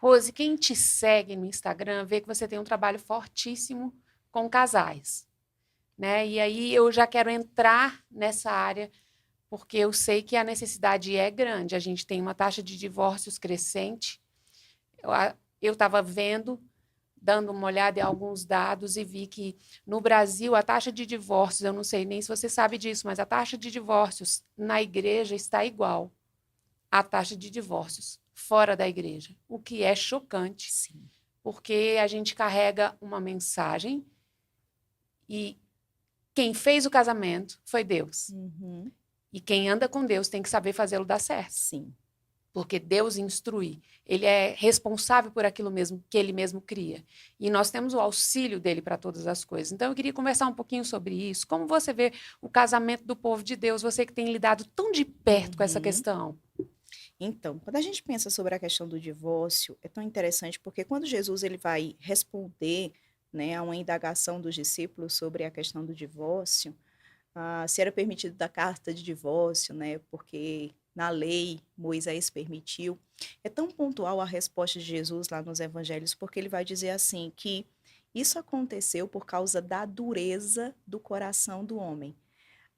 Rose, quem te segue no Instagram vê que você tem um trabalho fortíssimo com casais, né? E aí eu já quero entrar nessa área, porque eu sei que a necessidade é grande. A gente tem uma taxa de divórcios crescente. Eu estava vendo, dando uma olhada em alguns dados e vi que no Brasil a taxa de divórcios, eu não sei nem se você sabe disso, mas a taxa de divórcios na igreja está igual à taxa de divórcios fora da igreja, o que é chocante, Sim. porque a gente carrega uma mensagem e quem fez o casamento foi Deus. Uhum. E quem anda com Deus tem que saber fazê-lo dar certo. Sim. Porque Deus instrui. Ele é responsável por aquilo mesmo que ele mesmo cria. E nós temos o auxílio dele para todas as coisas. Então, eu queria conversar um pouquinho sobre isso. Como você vê o casamento do povo de Deus, você que tem lidado tão de perto com essa Uhum. questão? Então, quando a gente pensa sobre a questão do divórcio, é tão interessante porque quando Jesus ele vai responder, né, a uma indagação dos discípulos sobre a questão do divórcio, se era permitido dar carta de divórcio, né, porque na lei Moisés permitiu. É tão pontual a resposta de Jesus lá nos evangelhos, porque ele vai dizer assim que isso aconteceu por causa da dureza do coração do homem.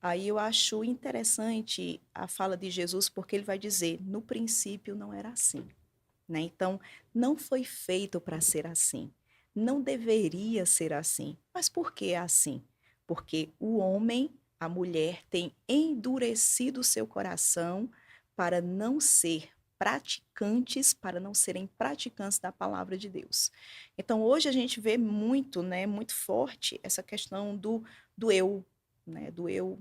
Aí eu acho interessante a fala de Jesus, porque ele vai dizer: no princípio não era assim, né? Então, não foi feito para ser assim. Não deveria ser assim. Mas por que é assim? Porque o homem, a mulher, tem endurecido o seu coração para não ser praticantes, para não serem praticantes da palavra de Deus. Então, hoje a gente vê muito, né, muito forte essa questão do eu, né, do eu,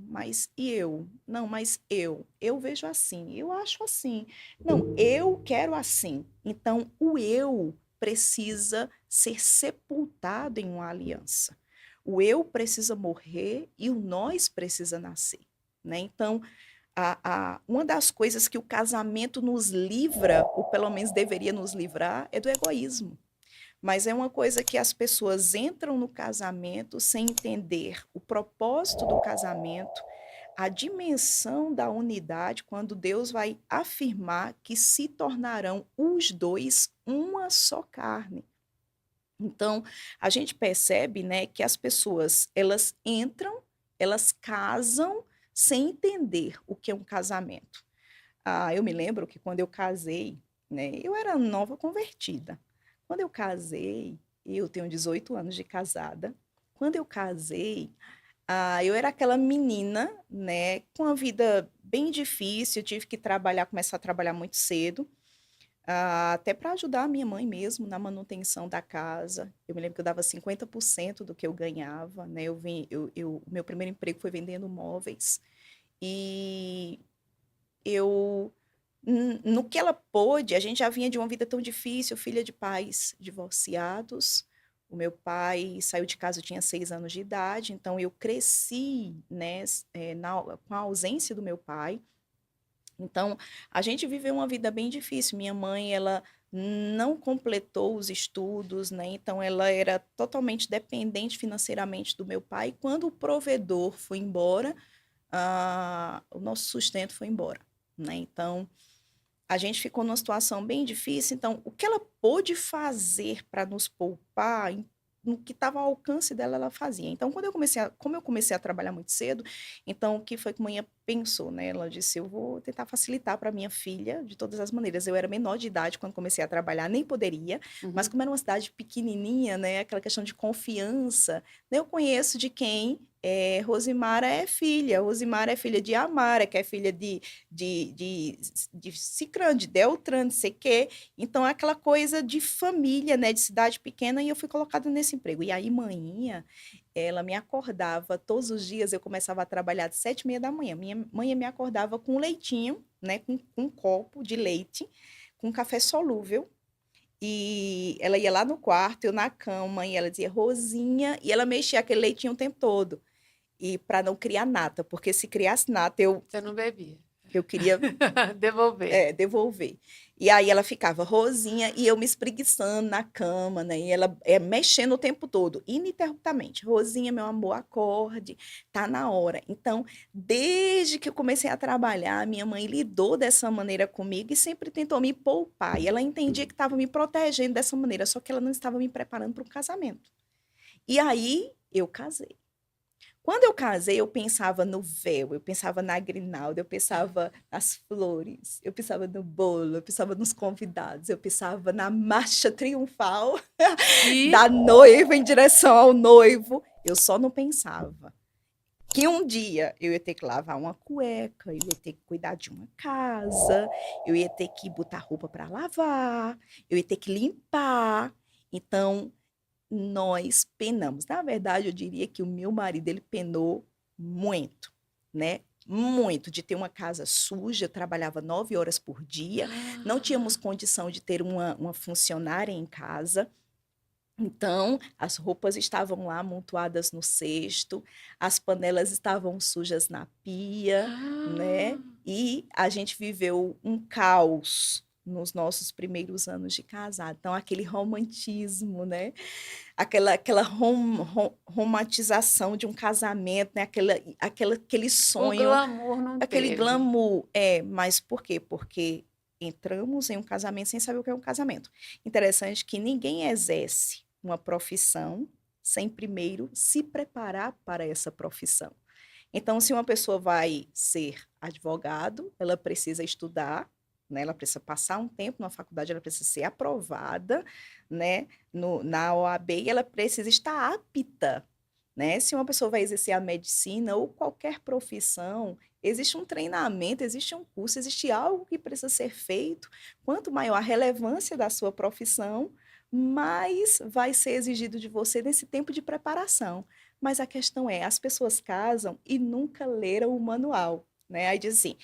mas e eu? Não, mas eu vejo assim, eu acho assim. Não, eu quero assim. Então, o eu precisa ser sepultado em uma aliança. O eu precisa morrer e o nós precisa nascer, né? Então, uma das coisas que o casamento nos livra, ou pelo menos deveria nos livrar, é do egoísmo. Mas é uma coisa que as pessoas entram no casamento sem entender o propósito do casamento, a dimensão da unidade, quando Deus vai afirmar que se tornarão os dois uma só carne. Então, a gente percebe, né, que as pessoas, elas entram, elas casam sem entender o que é um casamento. Eu me lembro que quando eu casei, né, eu era nova convertida. Quando eu casei, eu tenho 18 anos de casada. Quando eu casei, eu era aquela menina, né, com a vida bem difícil, eu tive que trabalhar, começar a trabalhar muito cedo, até para ajudar a minha mãe mesmo na manutenção da casa. Eu me lembro que eu dava 50% do que eu ganhava, né? O meu primeiro emprego foi vendendo móveis. E eu, no que ela pôde, a gente já vinha de uma vida tão difícil, filha de pais divorciados. O meu pai saiu de casa, eu tinha 6 anos de idade, então eu cresci, né, com a ausência do meu pai. Então, a gente viveu uma vida bem difícil. Minha mãe, ela não completou os estudos, né? Então, ela era totalmente dependente financeiramente do meu pai. Quando o provedor foi embora, o nosso sustento foi embora, né? Então, a gente ficou numa situação bem difícil. Então, o que ela pôde fazer para nos poupar, no que estava ao alcance dela, ela fazia. Então, como eu comecei a trabalhar muito cedo, então o que foi que a mãe pensou, né? Ela disse: eu vou tentar facilitar para minha filha de todas as maneiras. Eu era menor de idade quando comecei a trabalhar, nem poderia, mas Uhum. como era uma cidade pequenininha, né? Aquela questão de confiança, né, eu conheço de quem Rosimara é filha. Rosimara é filha de Amara, que é filha de, de, de Cicrano, de Deltrano, de sei quê. Então, é aquela coisa de família, né, de cidade pequena, e eu fui colocada nesse emprego. E aí, manhinha, ela me acordava todos os dias, eu começava a trabalhar de 7h30 da manhã. Minha mãe me acordava com um leitinho, né, com um copo de leite, com um café solúvel, e ela ia lá no quarto, eu na cama, e ela dizia, Rosinha, e ela mexia aquele leitinho o tempo todo. E para não criar nata, porque se criasse nata, Você não bebia. Eu queria Devolver. devolver. E aí ela ficava Rosinha e eu me espreguiçando na cama, né? E ela mexendo o tempo todo, ininterruptamente. Rosinha, meu amor, acorde, tá na hora. Então, desde que eu comecei a trabalhar, minha mãe lidou dessa maneira comigo e sempre tentou me poupar. E ela entendia que estava me protegendo dessa maneira, só que ela não estava me preparando para um casamento. E aí eu casei. Quando eu casei, eu pensava no véu, eu pensava na grinalda, eu pensava nas flores, eu pensava no bolo, eu pensava nos convidados, eu pensava na marcha triunfal E da noiva em direção ao noivo. Eu só não pensava que um dia eu ia ter que lavar uma cueca, eu ia ter que cuidar de uma casa, eu ia ter que botar roupa para lavar, eu ia ter que limpar. Então, nós penamos. Na verdade, eu diria que o meu marido, ele penou muito, né? Muito, de ter uma casa suja, eu trabalhava 9 horas por dia, não tínhamos condição de ter uma funcionária em casa, então as roupas estavam lá amontoadas no cesto, as panelas estavam sujas na pia, né? E a gente viveu um caos nos nossos primeiros anos de casado. Então, aquele romantismo, né? Aquela romantização de um casamento, né? Aquele o sonho, glamour não aquele teve. glamour. Mas por quê? Porque entramos em um casamento sem saber o que é um casamento. Interessante que ninguém exerce uma profissão sem primeiro se preparar para essa profissão. Então, se uma pessoa vai ser advogado, ela precisa estudar, né? Ela precisa passar um tempo na faculdade, ela precisa ser aprovada, né? Na OAB, e ela precisa estar apta, né? Se uma pessoa vai exercer a medicina ou qualquer profissão, existe um treinamento, existe um curso, existe algo que precisa ser feito. Quanto maior a relevância da sua profissão, mais vai ser exigido de você nesse tempo de preparação. Mas a questão é, as pessoas casam e nunca leram o manual, né? Aí diz assim,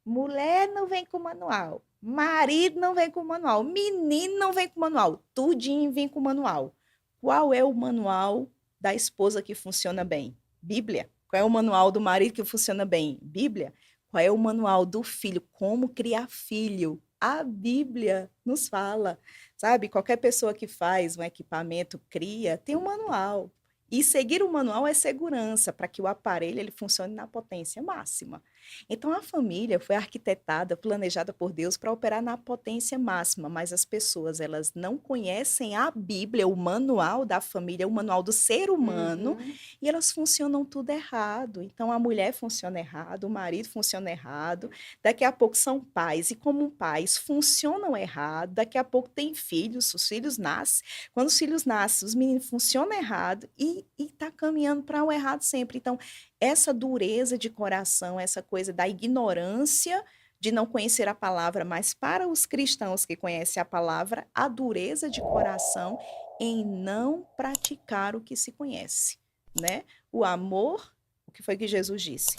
mulher não vem com manual, marido não vem com manual, menino não vem com manual, tudinho vem com manual. Qual é o manual da esposa que funciona bem? Bíblia. Qual é o manual do marido que funciona bem? Bíblia. Qual é o manual do filho? Como criar filho? A Bíblia nos fala, sabe? Qualquer pessoa que faz um equipamento, cria, tem um manual. E seguir o manual é segurança para que o aparelho ele funcione na potência máxima. Então, a família foi arquitetada, planejada por Deus para operar na potência máxima, mas as pessoas elas não conhecem a Bíblia, o manual da família, o manual do ser humano, Uhum. e elas funcionam tudo errado. Então, a mulher funciona errado, o marido funciona errado, daqui a pouco são pais, e como pais funcionam errado, daqui a pouco tem filhos, os filhos nascem, quando os filhos nascem, os meninos funcionam errado e está caminhando para o errado sempre. Então, essa dureza de coração, essa coisa da ignorância de não conhecer a palavra, mas para os cristãos que conhecem a palavra, a dureza de coração em não praticar o que se conhece, né? O amor, o que foi que Jesus disse?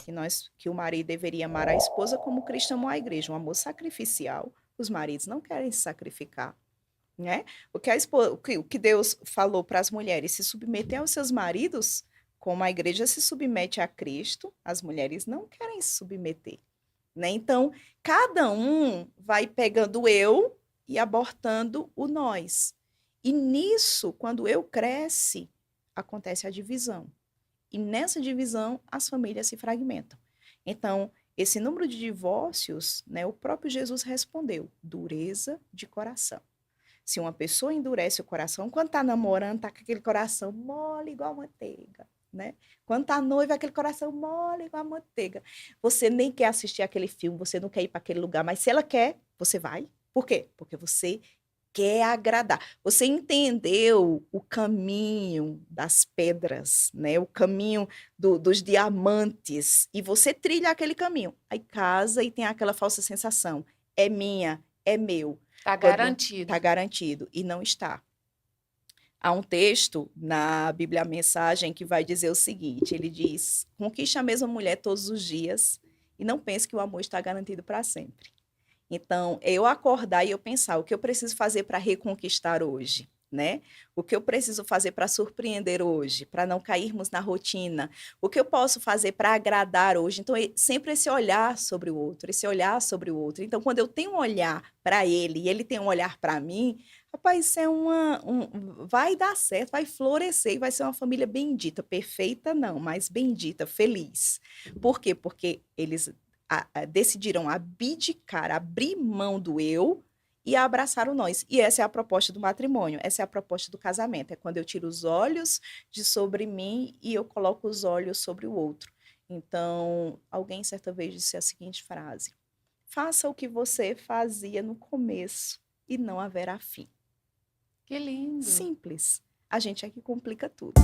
Que o marido deveria amar a esposa como o Cristo amou a igreja, um amor sacrificial. Os maridos não querem se sacrificar, né? O que Deus falou para as mulheres, se submeter aos seus maridos, como a igreja se submete a Cristo, as mulheres não querem se submeter, né? Então, cada um vai pegando o eu e abortando o nós. E nisso, quando eu cresce, acontece a divisão. E nessa divisão, as famílias se fragmentam. Então, esse número de divórcios, né, o próprio Jesus respondeu: dureza de coração. Se uma pessoa endurece o coração, quando está namorando, está com aquele coração mole igual manteiga, né? Quando está noiva, aquele coração mole igual manteiga. Você nem quer assistir aquele filme, você não quer ir para aquele lugar, mas se ela quer, você vai. Por quê? Porque você quer agradar. Você entendeu o caminho das pedras, né? O caminho dos diamantes, e você trilha aquele caminho. Aí casa e tem aquela falsa sensação: é minha, é meu. Tá Quando está garantido. garantido, e não está. Há um texto na Bíblia a Mensagem que vai dizer o seguinte, ele diz: conquiste a mesma mulher todos os dias e não pense que o amor está garantido para sempre. Então, eu acordar e eu pensar o que eu preciso fazer para reconquistar hoje. né? O que eu preciso fazer para surpreender hoje, para não cairmos na rotina? O que eu posso fazer para agradar hoje? Então, sempre esse olhar sobre o outro, esse olhar sobre o outro. Então, quando eu tenho um olhar para ele e ele tem um olhar para mim, rapaz, isso é vai dar certo, vai florescer e vai ser uma família bendita, perfeita não, mas bendita, feliz. Por quê? Porque eles decidiram abdicar, abrir mão do eu e abraçar o nós. E essa é a proposta do matrimônio, essa é a proposta do casamento. É quando eu tiro os olhos de sobre mim e eu coloco os olhos sobre o outro. Então, alguém certa vez disse a seguinte frase: faça o que você fazia no começo e não haverá fim. Que lindo. Simples. A gente é que complica tudo.